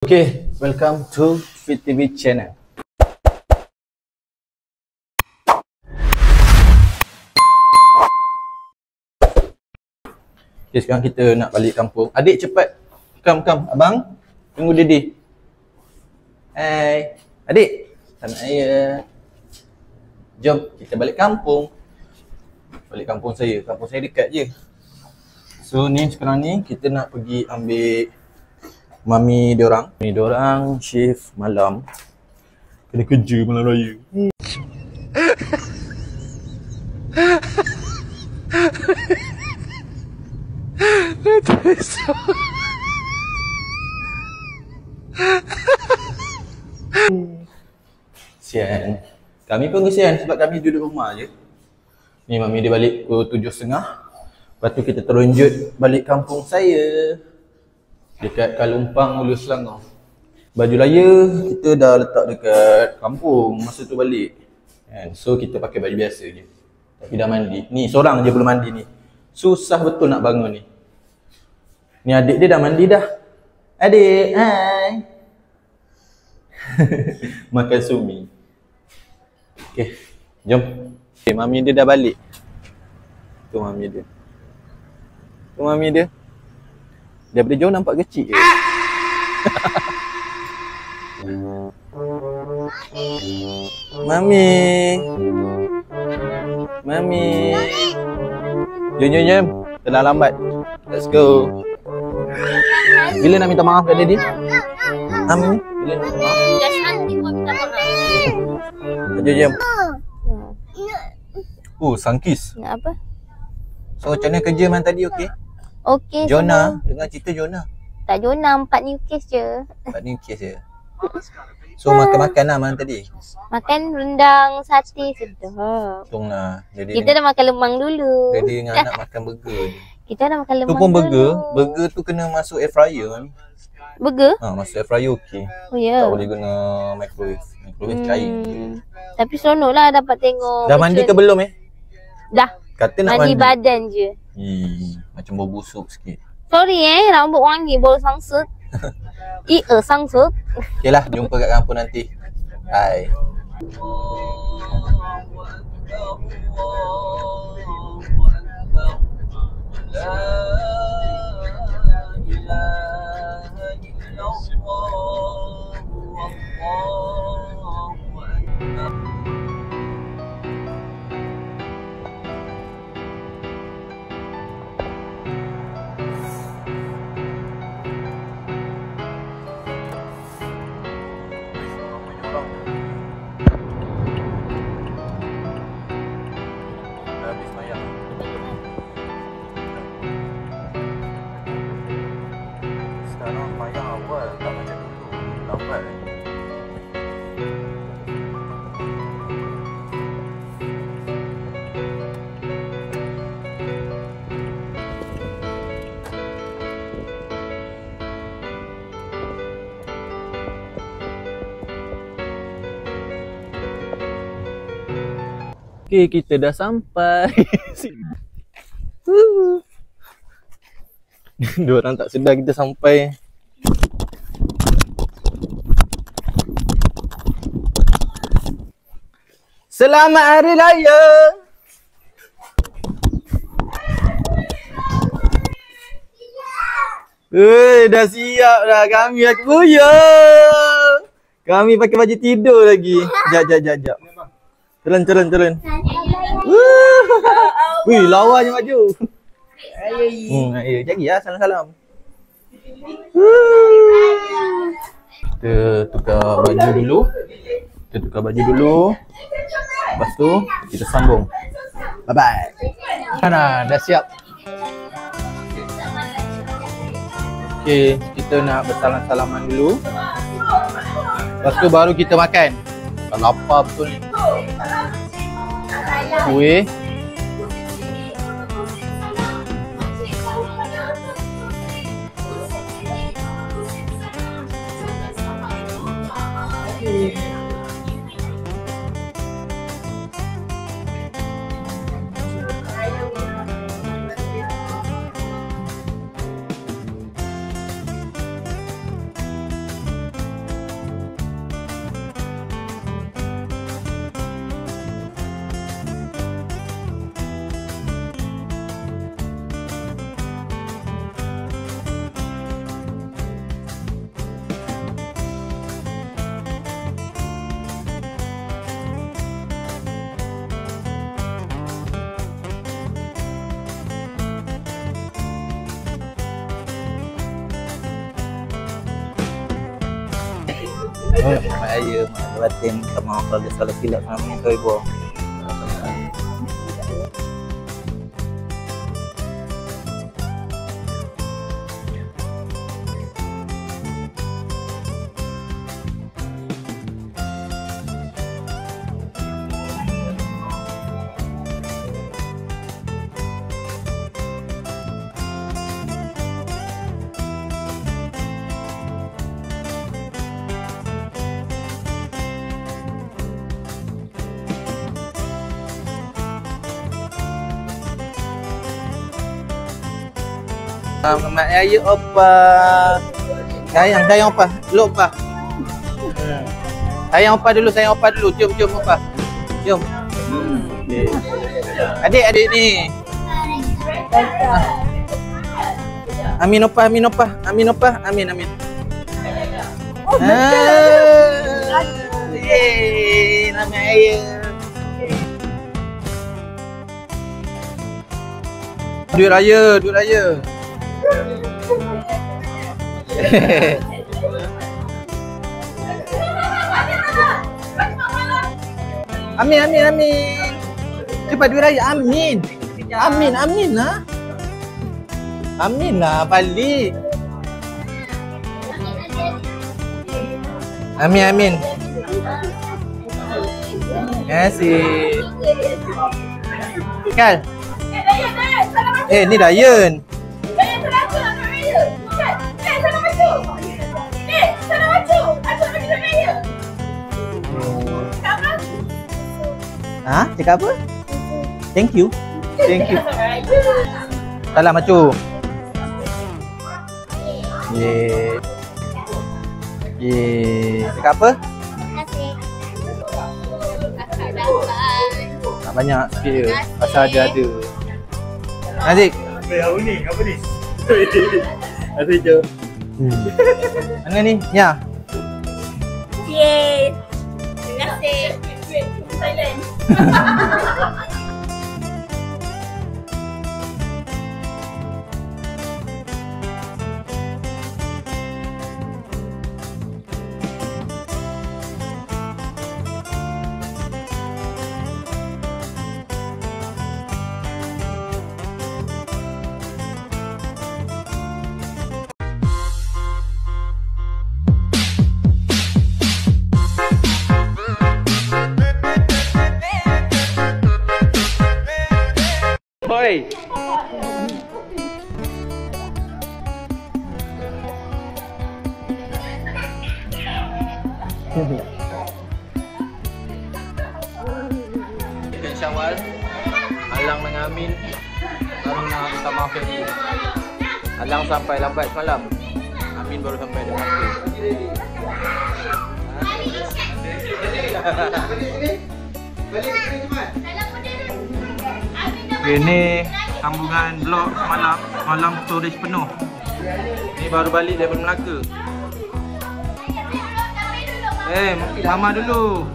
Okay, welcome to Fit TV channel. Okay, sekarang kita nak balik kampung. Adik cepat. Come. Abang, tunggu Didi. Hai. Adik, tanah air. Jom, kita balik kampung. Balik kampung saya. Kampung saya dekat je. So, ni sekarang ni kita nak pergi ambil mami diorang. Mami diorang shift malam. Kena kerja malam raya. Kesian. Kami pun kesian sebab kami duduk rumah je. Ni mami dia balik pukul 7.30. Lepas tu kita terunjut balik kampung saya dekat Kalumpang, Hulu Selangor. Baju raya kita dah letak dekat kampung masa tu balik. So kita pakai baju biasa je. Tapi dah mandi. Ni seorang je belum mandi ni. Susah betul nak bangun ni. Ni adik dia dah mandi dah. Adik, hai. Makan sumi. Okay, jom. Okay, mami dia dah balik. Tu mami dia. Tu mami dia. Daripada jauh nampak kecil je. Mami. Mami. Jom. Telah lambat. Let's go. Bila nak minta maaf kat Daddy? Mami, bila nak minta maaf? Nanti gua minta maaf. Jom. Oh, sangkis. Nak apa? So, macam mana kerja man tadi, okey? Okey. Jonah, dengar cerita Jonah. Tak Jonah, 4 new case je. 4 new case je. So, makan-makan lah man tadi. Makan rendang, sate, sedap. Untung lah. Jadi Kita dah makan lemang dulu. Jadi dengan anak makan burger je. Kita dah makan lemang Tu pun burger. dulu. Burger tu kena masuk air fryer kan. Burger? Masuk air fryer okey. Oh ya. Tak boleh guna microwave. Microwave cair. Tapi seronok lah dapat tengok. Dah mandi ke belum Dah. Kata nak Mandi mandi. badan je. Macam bau busuk sikit. Sorry rambut wangi bau sangsut. Sangsut. Okey lah, jumpa kat kampung nanti. Bye. Sekarang payah awal, tak macam dulu. Lambat Okay, kita dah sampai. Dua orang tak sedar kita sampai. Selamat Hari Raya. Dah siap dah kami aku buya. Kami pakai baju tidur lagi. Jap. Turun. Wih, lawa je baju. Ayo, jagi lah salam-salam. Kita tukar baju dulu. Lepas tu kita sambung. Bye bye. Hana, dah siap. Okay, kita nak bersalam-salaman dulu. Lepas tu baru kita makan. Dah lapar betul ni. Kuih. Selamat Raya, Mak Batin. Minta maaf kalau ada salah silap sama ni tu ibu. Selamat Raya Opa. Sayang Opa. Dulu Opa. Sayang Opa dulu, sayang Opa dulu. Cium Opa. Cium. Okay. Adik ni. Amin Opa. Amin. Yeay, Selamat Raya. Duit raya. Amin. Cepat duit raya. Amin lah. Amin lah balik. Amin. Terima kasih. Kal. Ni Dayan. Cakap apa? Thank you. Salam Macu. Cakap apa? Tak banyak sikit je. Pasal ada. Nazik. Apa ni? Ada je. Mana ni? Ya. Yeay. Terima kasih. Thailand. Hoi. Ikan Syawal, Alang dengan Amin baru nak minta maaf ni. Alang sampai lambat semalam. Amin baru sampai dia makan. Ini sambungan vlog malam storage penuh. Ni baru balik daripada Melaka. Mama dulu.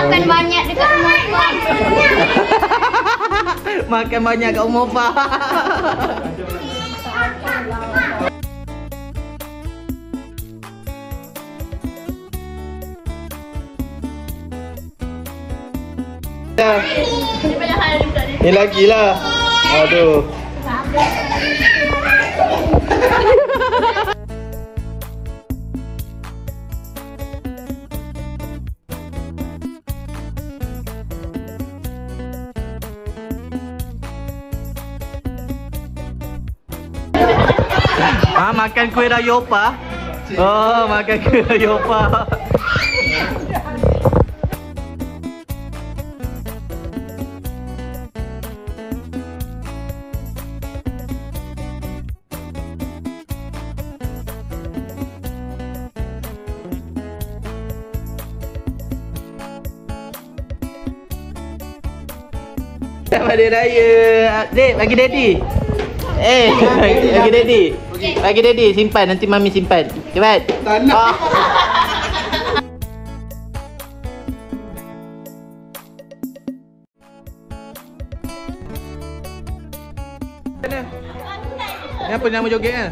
Makan banyak dekat rumah Pak. Makan banyak kat rumah Pak. Ni lagi lah. Aduh. Makan kuih raya Opa. Oh, makan kuih raya Opa. Selamat Hari Raya. Dek, bagi daddy. Bagi daddy. Bagi daddy, simpan. Nanti mami simpan. Cepat. Tak nak. Ni apa nama jogetnya?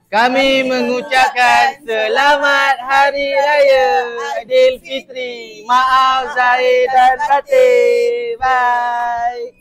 Kami mengucapkan selamat Hari Raya Aidilfitri. Maaf zahir dan batin. Bye.